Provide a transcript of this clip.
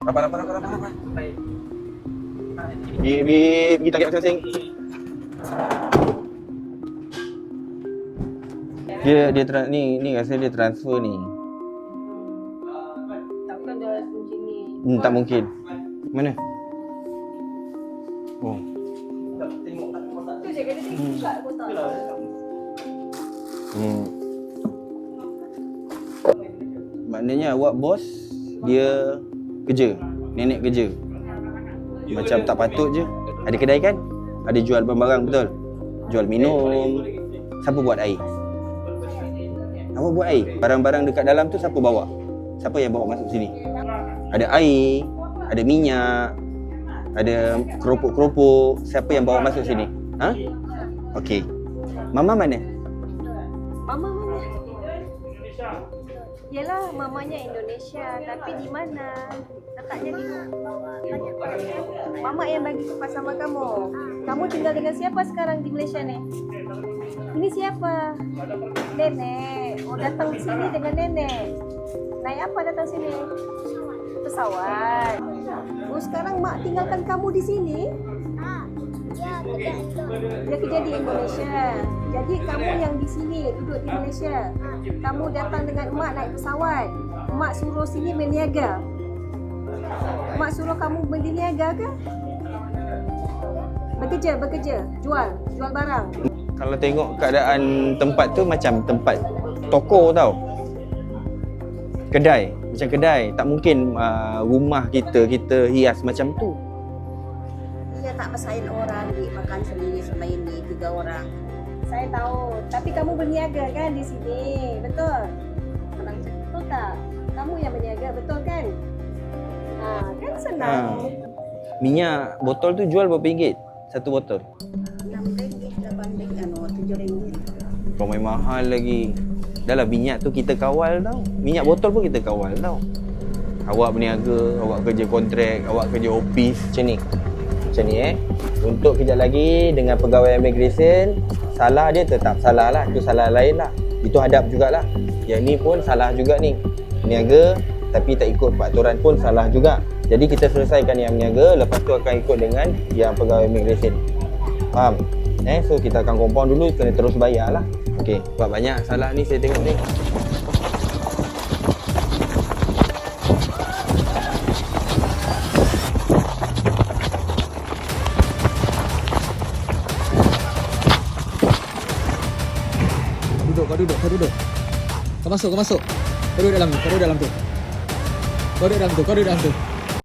Rapat. Pergi target masing-masing. Dia ni rasa dia transfer ni. Takkan dia macam ni. Tak mungkin. Mana? Oh. Tu je kena tengok kat kotak. Maknanya awak bos, dia kerja. Nenek kerja. Macam tak patut je. Ada kedai kan? Ada jual barang-barang, betul? Jual minum. Siapa buat air? Awak buat air? Barang-barang dekat dalam tu siapa bawa? Siapa yang bawa masuk sini? Ada air, ada minyak, ada keropok-keropok. Siapa yang bawa masuk sini? Ha? Okey. Mama mana? Mama mana? Yelah, mamanya Indonesia. Tapi di mana? Letaknya di Mama yang bagi kipas sama kamu. Kamu tinggal dengan siapa sekarang di Malaysia ni? Ini siapa? Nenek. Oh, datang sini dengan nenek. Naik apa datang sini? Pesawat. Oh, sekarang mak tinggalkan kamu di sini? Dia kerja di Indonesia. Jadi kamu yang di sini, duduk di Malaysia. Kamu datang dengan mak naik pesawat. Mak suruh sini berniaga. Mak suruh kamu berniaga ke? Bekerja, jual barang. Kalau tengok keadaan tempat tu macam tempat toko tau. Kedai, macam kedai. Tak mungkin rumah kita hias macam tu. Ia tak masain orang makan sendiri sama ini 3 orang. Saya tahu, tapi kamu berniaga kan di sini, betul? Betul tak? Kamu yang berniaga, betul kan? Kan senang. Minyak botol tu jual berapa ringgit? Satu botol? RM6, RM8, RM7. Ramai mahal lagi. Dah lah, minyak tu kita kawal tau. Minyak botol pun kita kawal tau. Awak berniaga, awak kerja kontrak, awak kerja office macam ni. Macam ni Untuk kejap lagi dengan pegawai immigration, salah dia tetap salah lah. Itu salah lain lah. Itu hadap jugalah. Yang ni pun salah juga ni. Berniaga tapi tak ikut peraturan pun salah juga. Jadi kita selesaikan yang berniaga, lepas tu akan ikut dengan yang pegawai immigration. Faham? So kita akan compound dulu, kena terus bayar lah. Okey, buat banyak salah ni saya tengok ni. Kau duduk. Kau masuk. Kau duduk dalam tu. Kau duduk dalam tu.